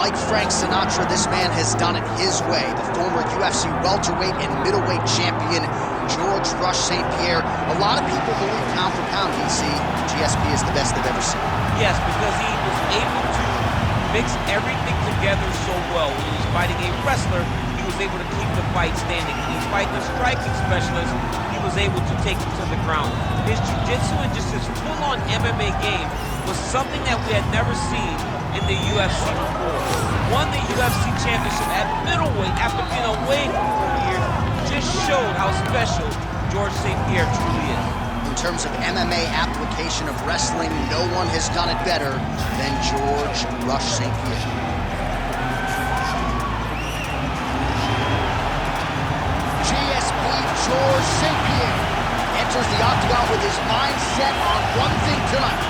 Like Frank Sinatra, this man has done it his way. The former UFC welterweight and middleweight champion, George Rush St. Pierre. A lot of people believe pound for pound, DC, GSP is the best they've ever seen. Yes, because he was able to mix everything together so well. When he was fighting a wrestler, he was able to keep the fight standing. When he's fighting a striking specialist, he was able to take him to the ground. His jiu-jitsu and just his full-on MMA game was something that we had never seen in the UFC before. Won the UFC championship at middleweight after being away for 4 years. Just showed how special George St. Pierre truly is. In terms of MMA application of wrestling, no one has done it better than George Rush St. Pierre. GSP George St. Pierre enters the octagon with his mind set on one thing tonight,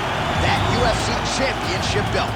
that UFC championship belt.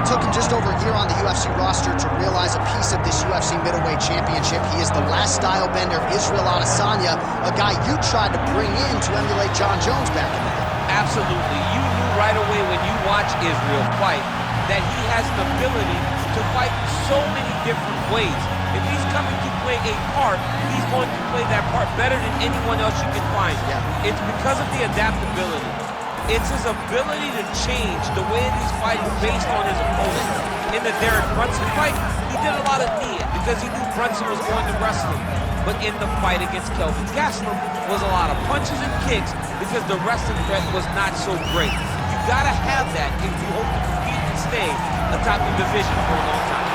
It took him just over a year on the UFC roster to realize a piece of this UFC middleweight championship. He is the last style bender, Israel Adesanya, a guy you tried to bring in to emulate John Jones back in the day. Absolutely. You knew right away when you watched Israel fight that he has the ability to fight so many different ways. If he's coming to play a part, he's going to play that part better than anyone else you can find. Yeah. It's because of the adaptability. It's his ability to change the way that he's fighting based on his opponent. In the Derek Brunson fight, he did a lot of kneeing because he knew Brunson was going to wrestle him. But in the fight against Kelvin Gastelum was a lot of punches and kicks because the wrestling threat was not so great. You gotta have that if you hope to compete and stay atop the division for a long time.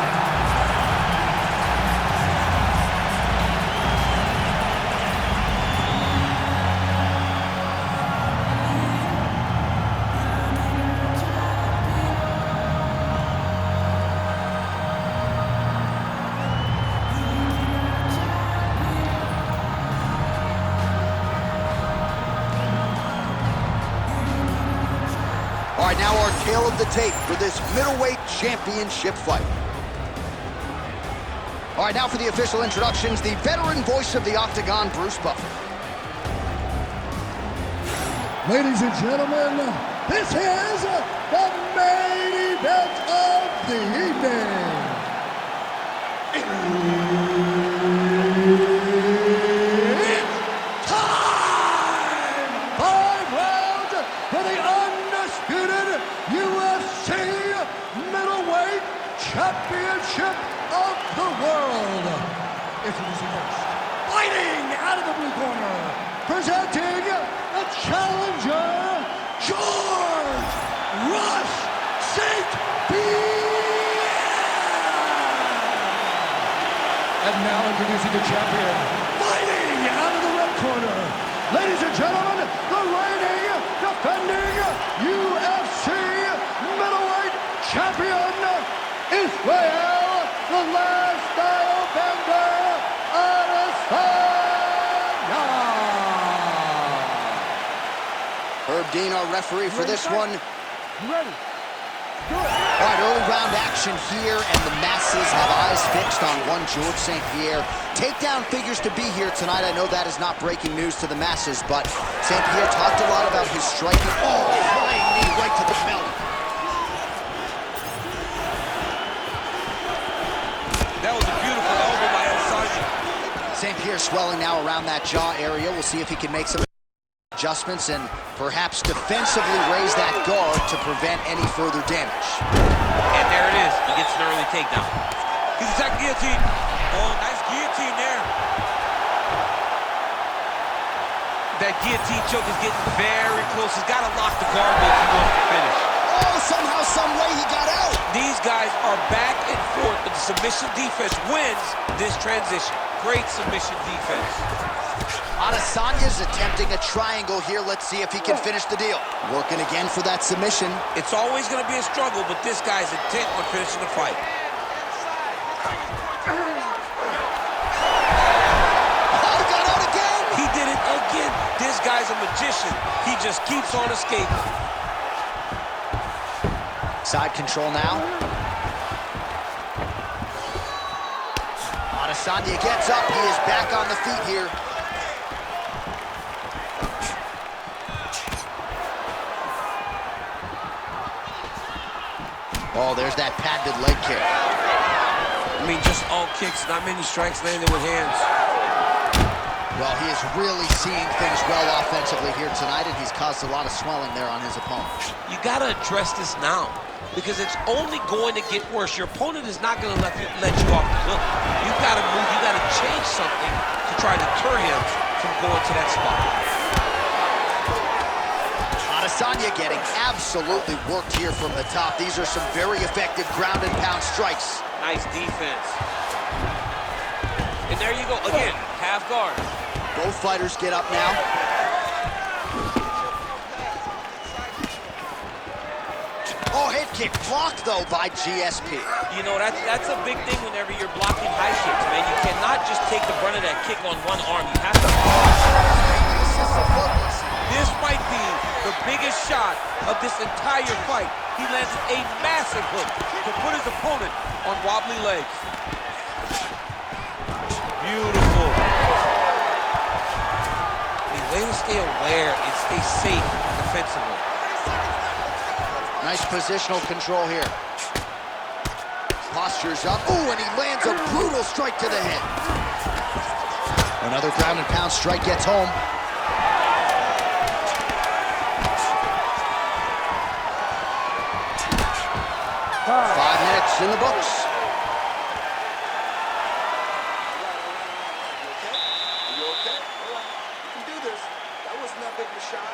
All right, now our tale of the tape for this middleweight championship fight. All right, now for the official introductions, the veteran voice of the Octagon, Bruce Buffer. Ladies and gentlemen, this is the main event of the evening. It's time! 5 rounds for the undisputed UFC middleweight championship of the world. Introducing first, fighting out of the blue corner, presenting the challenger, George Rush St. Pierre. And now introducing the champion, fighting out of the red corner, ladies and gentlemen, the reigning, defending UFC middleweight champion, Israel, the last style bender, Adesanya. Herb Dean, our referee for this one. You ready? Do it. All right, early round action here, and the masses have eyes fixed on one George St. Pierre. Takedown figures to be here tonight. I know that is not breaking news to the masses, but St. Pierre talked a lot about his striking. Oh, flying knee right to the belly. That was a beautiful elbow by Adesanya. St. Pierre swelling now around that jaw area. We'll see if he can make some adjustments and perhaps defensively raise that guard to prevent any further damage. And there it is. He gets an early takedown. He's attacking guillotine. Oh, nice guillotine there. That guillotine choke is getting very close. He's got to lock the guard if he wants to finish. Oh, somehow, some way he got out. These guys are back and forth, but the submission defense wins this transition. Great submission defense. Adesanya's attempting a triangle here. Let's see if he can finish the deal. Working again for that submission. It's always going to be a struggle, but this guy's intent on finishing the fight. Oh, he got out again. He did it again. This guy's a magician. He just keeps on escaping. Side control now. Adesanya gets up. He is back on the feet here. Oh, there's that patented leg kick. I mean, just all kicks, not many strikes landed with hands. Well, he is really seeing things well offensively here tonight, and he's caused a lot of swelling there on his opponent. You got to address this now, because it's only going to get worse. Your opponent is not going to let you off the hook. You've got to move. You've got to change something to try to deter him from going to that spot. Adesanya getting absolutely worked here from the top. These are some very effective ground and pound strikes. Nice defense. And there you go, again, half guard. Both fighters get up now. Oh, head kick blocked, though, by GSP. You know, that's a big thing whenever you're blocking high kicks, man. You cannot just take the brunt of that kick on one arm. You have to This might be the biggest shot of this entire fight. He landed a massive hook to put his opponent on wobbly legs. Beautiful. The way to stay aware and stay safe defensively. Nice positional control here. Posture's up. Ooh, and he lands a brutal strike to the head. Another ground and pound strike gets home. Five minutes in the books. You okay? All right. You can do this. That wasn't that big of a shot.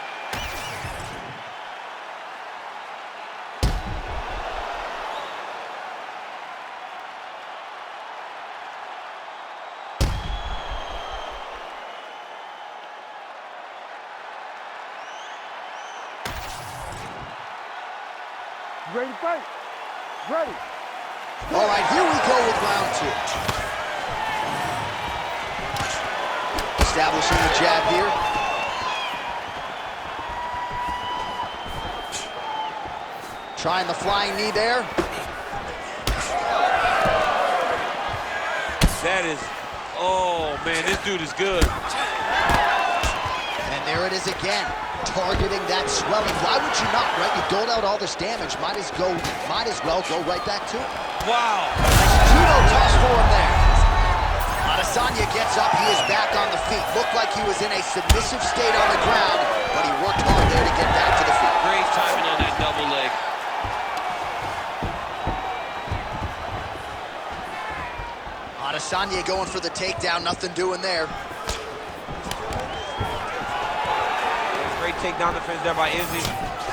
Ready to fight? Ready. All right, here we go with round two. Establishing the jab here. Trying the flying knee there. That is, oh man, this dude is good. And there it is again, targeting that swelling. Why would you not, right? You doled out all this damage. Might as well go right back to it. Wow. Judo toss for him there. Adesanya gets up. He is back on the feet. Looked like he was in a submissive state on the ground, but he worked hard there to get back to the feet. Great timing on that double leg. Adesanya going for the takedown. Nothing doing there. Great takedown defense there by Izzy.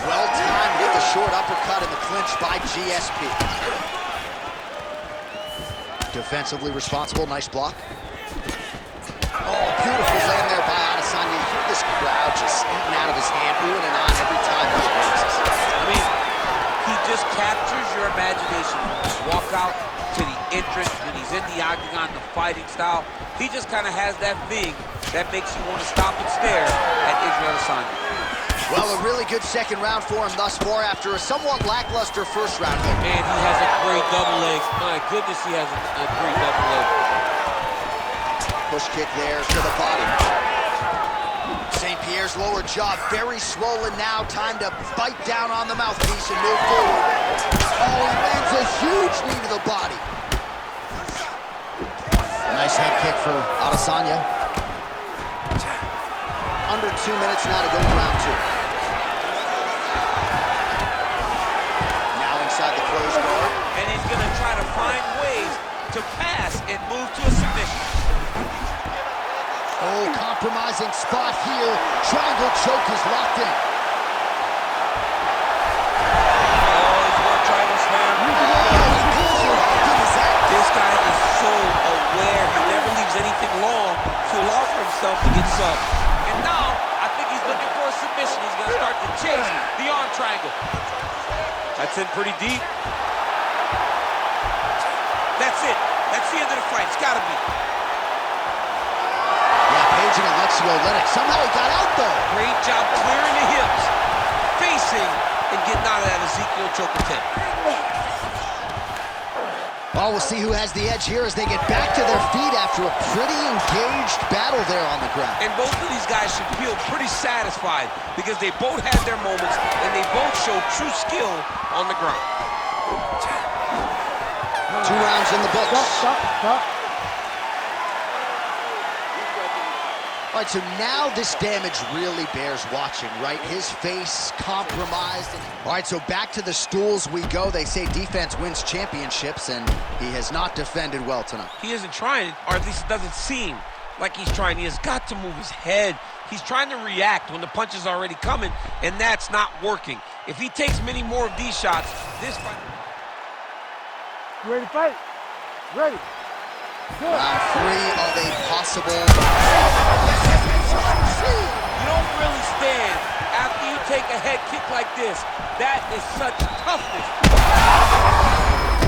Well timed with the short uppercut in the clinch by GSP. Defensively responsible, nice block. Oh, beautiful land there by Adesanya. You hear this crowd just eating out of his hand, oohing and on every time he advances. I mean, he just captures your imagination. Walk out to the entrance when he's in the octagon, the fighting style. He just kind of has that thing that makes you want to stop and stare at Israel Adesanya. Well, a really good second round for him thus far after a somewhat lackluster first round here. And he has a great double leg. My goodness, he has a great double leg. Push kick there to the body. St. Pierre's lower jaw very swollen now. Time to bite down on the mouthpiece and move forward. Oh, he lands a huge knee to the body. Nice head kick for Adesanya. Under 2 minutes now to go in round two. Now inside the closed guard. And he's going to try to find ways to pass and move to a submission. Oh, compromising spot here. Triangle choke is locked in. Oh, he's going to try to slam. This guy is so aware. He never leaves anything long to allow for himself to get subbed. And now, I think he's looking for a submission. He's going to start to chase the arm triangle. That's in pretty deep. That's it. That's the end of the fight. It's got to be. Paging Alexio Lennox. Somehow he got out, though. Great job clearing the hips, facing, and getting out of that Ezekiel choke attempt. Well, we'll see who has the edge here as they get back to their feet after a pretty engaged battle there on the ground. And both of these guys should feel pretty satisfied because they both had their moments and they both showed true skill on the ground. 2 rounds in the books. Stop. All right, so now this damage really bears watching, right? His face compromised. All right, so back to the stools we go. They say defense wins championships, and he has not defended well tonight. He isn't trying, or at least it doesn't seem like he's trying. He has got to move his head. He's trying to react when the punch is already coming, and that's not working. If he takes many more of these shots, this fight... You ready to fight? Ready. Good. Round 3 of a possible... You don't really stand after you take a head kick like this. That is such toughness.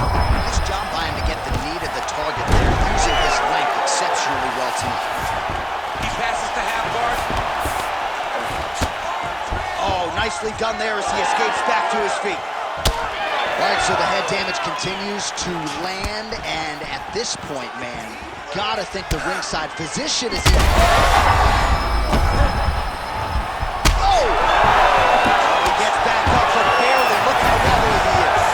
Nice job by him to get the knee to the target there, using his length exceptionally well tonight. He passes to half guard. Oh, nicely done there as he escapes back to his feet. All right, so the head damage continues to land, and at this point, man, gotta think the ringside physician is in. Oh! He gets back up, but barely. Look how level he is.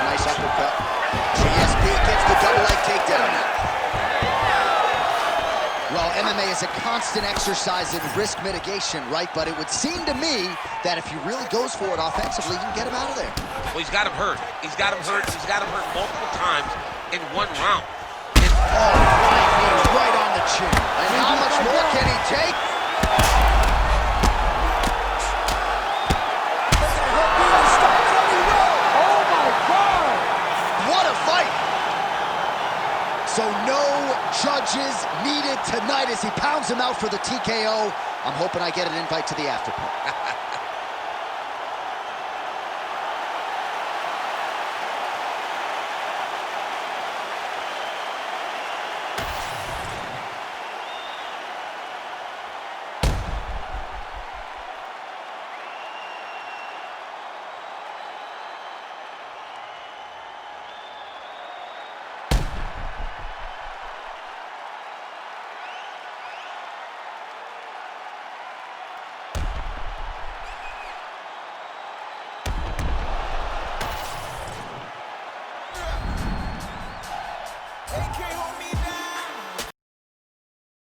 Nice uppercut. GSP gets the double leg takedown now. Well, MMA is a constant exercise in risk mitigation, right? But it would seem to me that if he really goes for it offensively, he can get him out of there. Well, he's got him hurt. He's got him hurt. He's got him hurt multiple times in 1 round. Oh, right knee, right on the chin. And how much more can he take? Oh my God! What a fight! So no judges needed tonight as he pounds him out for the TKO. I'm hoping I get an invite to the after party. AK